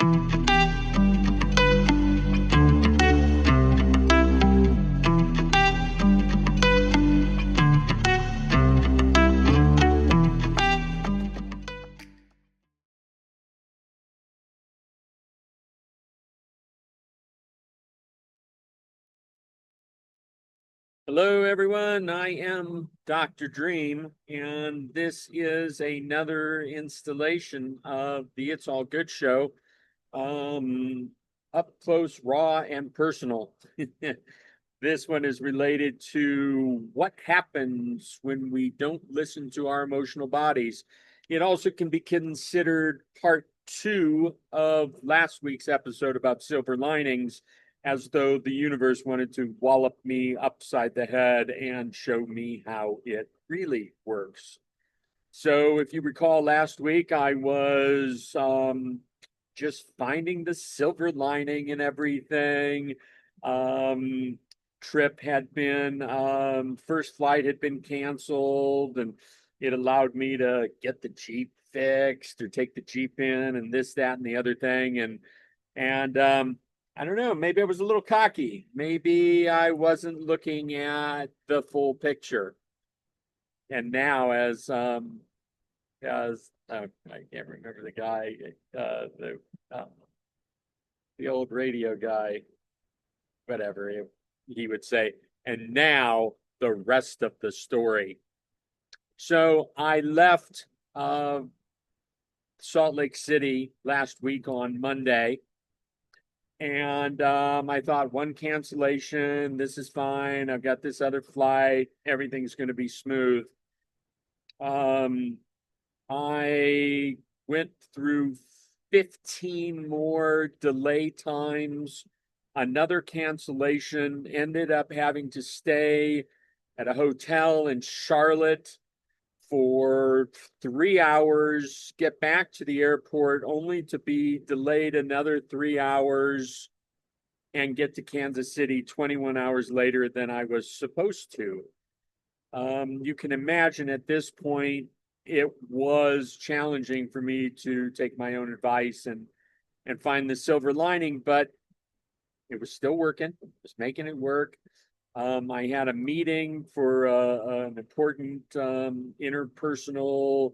Hello, everyone. I am Dr. Dream, and this is another installation of the It's All Good show, up close, raw, and personal. This one is related to what happens when we don't listen to our emotional bodies. It also can be considered part two of last week's episode about silver linings, as though the universe wanted to wallop me upside the head and show me how it really works. So, if you recall last week, I was just finding the silver lining in everything. Um, Trip had been, first flight had been canceled, and it allowed me to get the Jeep fixed or take the Jeep in and this, that, and the other thing. And I don't know, maybe I was a little cocky. Maybe I wasn't looking at the full picture. And now as I can't remember the guy, uh, the old radio guy, whatever he would say. And now the rest of the story. So I left Salt Lake City last week on Monday. And I thought one cancellation, this is fine. I've got this other flight. Everything's going to be smooth. Um, I went through 15 more delay times, another cancellation, ended up having to stay at a hotel in Charlotte for 3 hours, get back to the airport only to be delayed another 3 hours and get to Kansas City 21 hours later than I was supposed to. You can imagine at this point, it was challenging for me to take my own advice and find the silver lining, but it was still working. It was making it work. I had a meeting for an important interpersonal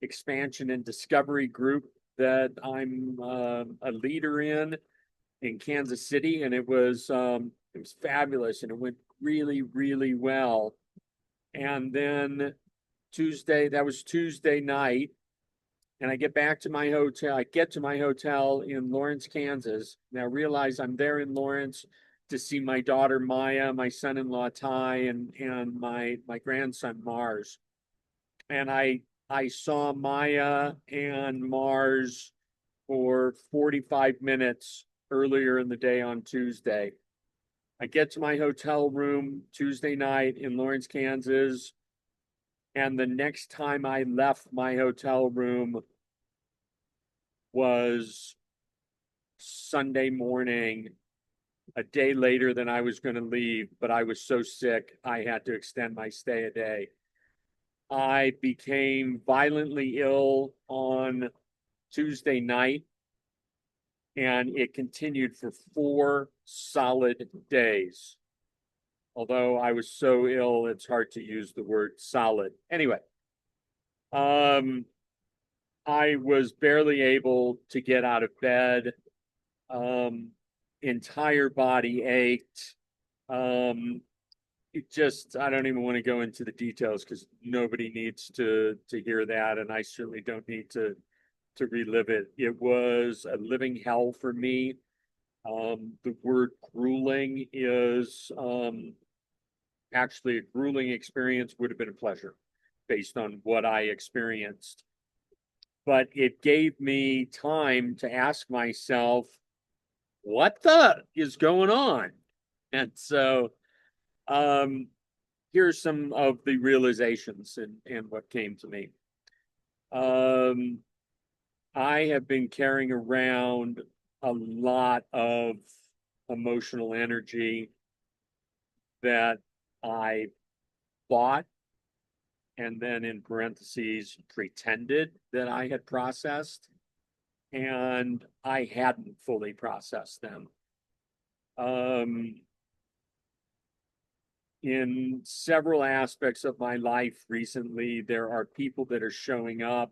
expansion and discovery group that I'm a leader in Kansas City, and it was fabulous, and it went really, really well. And then that was Tuesday night, and I get back to my hotel. I get to my hotel in Lawrence, Kansas. Now I realize I'm there in Lawrence to see my daughter Maya, my son-in-law Ty, and my grandson Mars. And I saw Maya and Mars for 45 minutes earlier in the day on Tuesday. I get to my hotel room Tuesday night in Lawrence, Kansas, and the next time I left my hotel room was Sunday morning, a day later than I was going to leave, but I was so sick, I had to extend my stay a day. I became violently ill on Tuesday night, and it continued for 4 solid days. Although I was so ill, it's hard to use the word solid. Anyway, I was barely able to get out of bed. Entire body ached. It just, I don't even want to go into the details because nobody needs to hear that, and I certainly don't need to relive it. It was a living hell for me. The word grueling is actually a grueling experience would have been a pleasure based on what I experienced. But it gave me time to ask myself, what the is going on? And so here's some of the realizations and what came to me. I have been carrying around a lot of emotional energy that I bought and then in parentheses pretended that I had processed. and I hadn't fully processed them. Um, in several aspects of my life recently, there are people that are showing up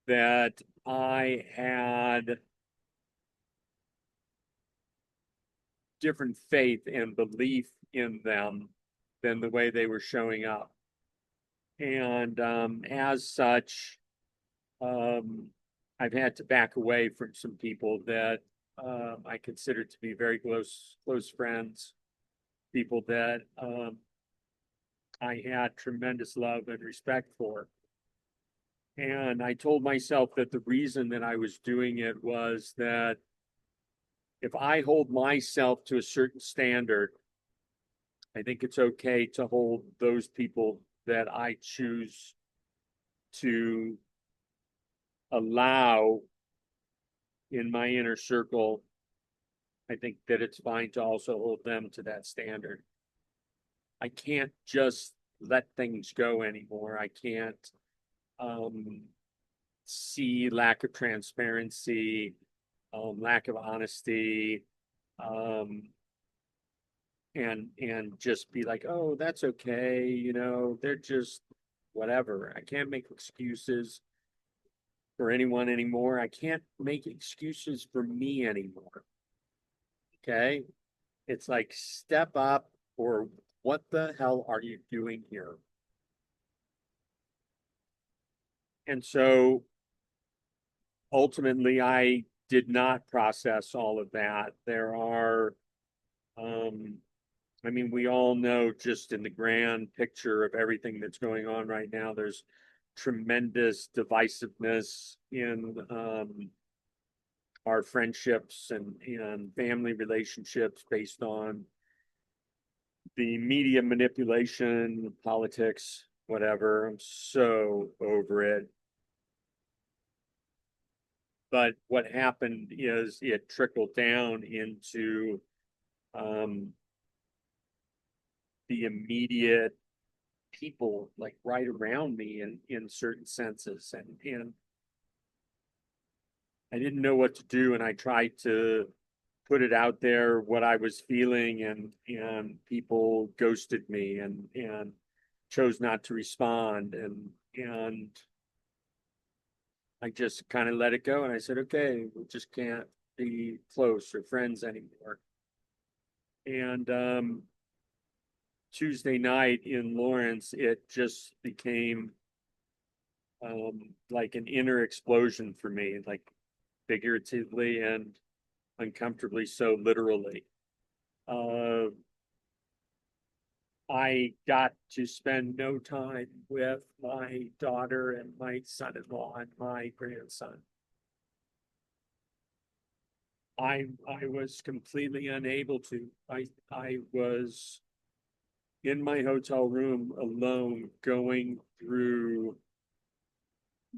that I had different faith and belief in them than the way they were showing up. And as such, um, I've had to back away from some people that I consider to be very close friends, people that I had tremendous love and respect for. And I told myself that the reason that I was doing it was that if I hold myself to a certain standard, I think it's okay to hold those people that I choose to allow in my inner circle. I think that it's fine to also hold them to that standard. I can't just let things go anymore. I can't um, see lack of transparency, lack of honesty, um, and just be like, oh, that's okay, they're just whatever. I can't make excuses for anyone anymore. I can't make excuses for me anymore. Okay? It's like step up, or what the hell are you doing here? And so ultimately I did not process all of that. There are I mean, we all know just in the grand picture of everything that's going on right now, there's tremendous divisiveness in our friendships and family relationships based on the media manipulation, politics, whatever. I'm so over it. But what happened is it trickled down into um, the immediate people like right around me in certain senses, and I didn't know what to do, and I tried to put it out there what I was feeling, and people ghosted me and chose not to respond, and I just kind of let it go, and I said, okay, we just can't be close or friends anymore. And Tuesday night in Lawrence, it just became like an inner explosion for me, like figuratively and uncomfortably so literally. Uh, I got to spend no time with my daughter and my son-in-law and my grandson. I was completely unable to. I was in my hotel room alone going through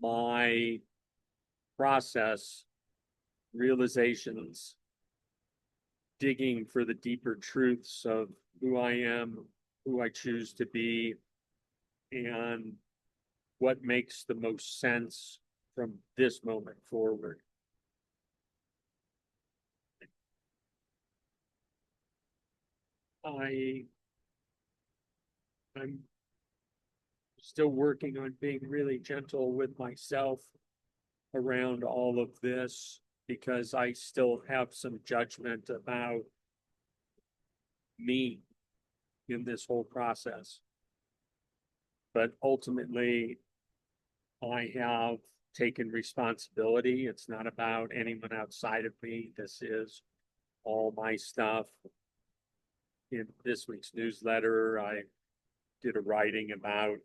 my process, realizations, digging for the deeper truths of who I am, who I choose to be, and what makes the most sense from this moment forward. I I'm still working on being really gentle with myself around all of this because I still have some judgment about me in this whole process. But ultimately, I have taken responsibility. It's not about anyone outside of me. This is all my stuff. In this week's newsletter, I did a writing about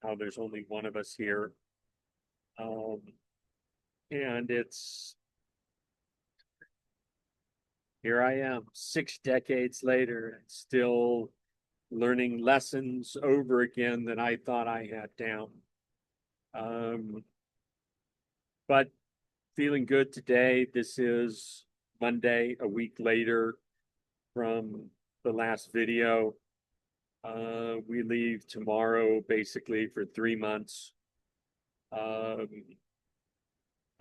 how there's only one of us here. Um, and it's here I am 6 decades later and still learning lessons over again that I thought I had down. Um, but feeling good today. This is Monday, a week later from the last video. We leave tomorrow basically for 3 months. Um,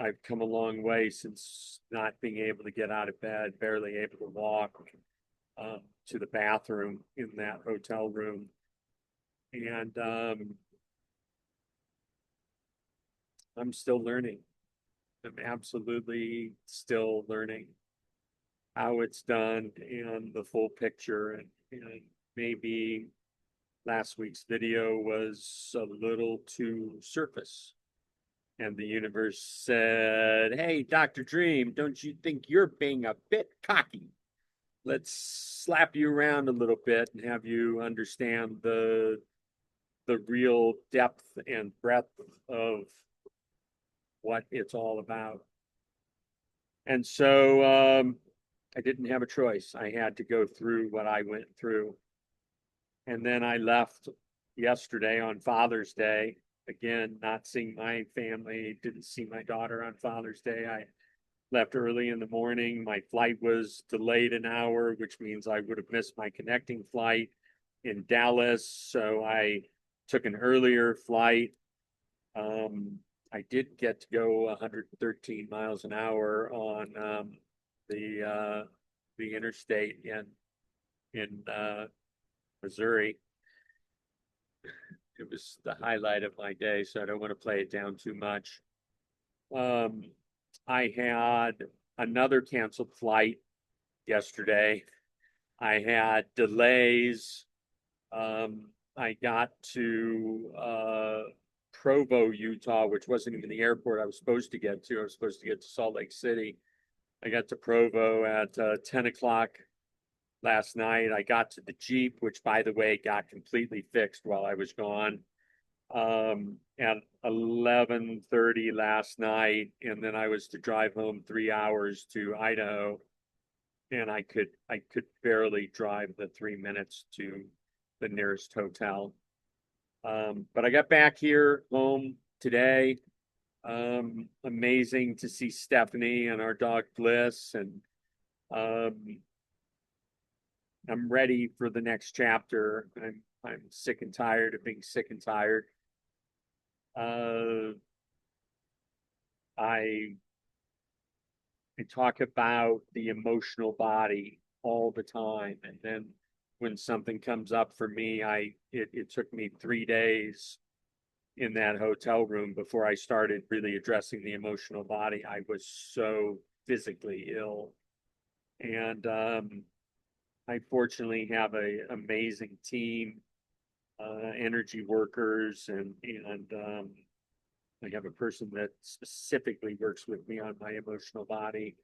I've come a long way since not being able to get out of bed, barely able to walk to the bathroom in that hotel room. And I'm still learning. I'm absolutely still learning how it's done and the full picture. And maybe last week's video was a little too surface. And the universe said, "Hey, Dr. Dream, don't you think you're being a bit cocky? Let's slap you around a little bit and have you understand the real depth and breadth of what it's all about." And so I didn't have a choice. I had to go through what I went through. And then I left yesterday on Father's Day. Again, not seeing my family, didn't see my daughter on Father's Day. I left early in the morning. My flight was delayed an hour, which means I would have missed my connecting flight in Dallas. So I took an earlier flight. I did get to go 113 miles an hour on the interstate in Missouri. It was the highlight of my day, so I don't want to play it down too much. I had another canceled flight yesterday. I had delays. I got to Provo, Utah, which wasn't even the airport I was supposed to get to. I was supposed to get to Salt Lake City. I got to Provo at 10 o'clock last night. I got to the Jeep, which, by the way, got completely fixed while I was gone at 11:30 last night. And then I was to drive home 3 hours to Idaho. And I could barely drive the 3 minutes to the nearest hotel. But I got back here home today. Amazing to see Stephanie and our dog Bliss, and I'm ready for the next chapter. I'm sick and tired of being sick and tired. I talk about the emotional body all the time, and then when something comes up for me, it took me 3 days in that hotel room before I started really addressing the emotional body. I was so physically ill, and I fortunately have an amazing team, energy workers, and I have a person that specifically works with me on my emotional body,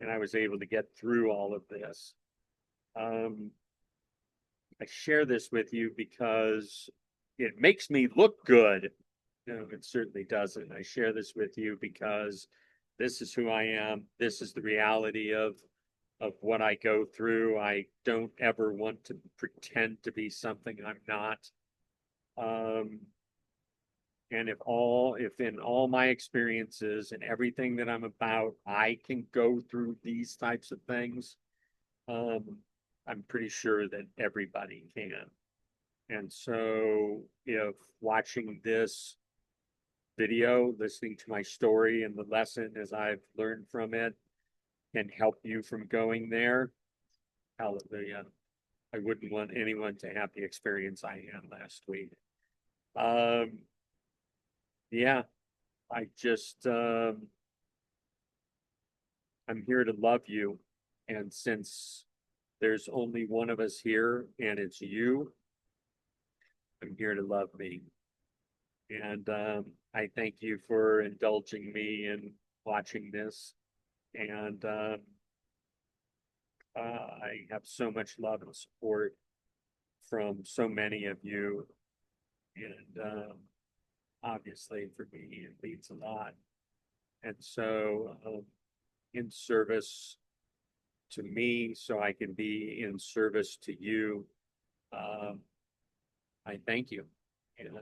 and I was able to get through all of this. I share this with you because it makes me look good. No, it certainly doesn't. I share this with you because this is who I am. This is the reality of what I go through. I don't ever want to pretend to be something I'm not. And if in all my experiences and everything that I'm about, I can go through these types of things, I'm pretty sure that everybody can. And so if watching this video, listening to my story and the lesson as I've learned from it can help you from going there, hallelujah. I wouldn't want anyone to have the experience I had last week. Yeah, I just, I'm here to love you. And since there's only one of us here and it's you, I'm here to love me. And I thank you for indulging me in watching this. And I have so much love and support from so many of you. And obviously for me, it means a lot. And so in service to me, so I can be in service to you, I thank you. And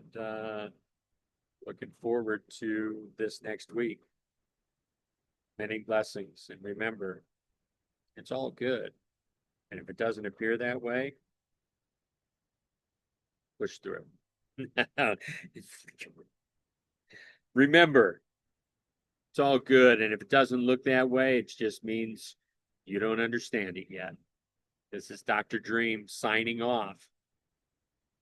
looking forward to this next week. Many blessings. And remember, it's all good. And if it doesn't appear that way, push through. Remember, It's all good. And if it doesn't look that way, it just means you don't understand it yet. This is Dr. Dream signing off.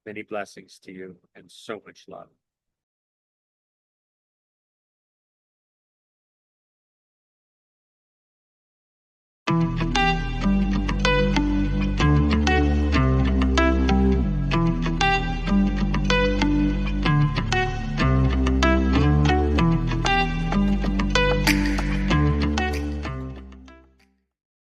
Many blessings to you and so much love.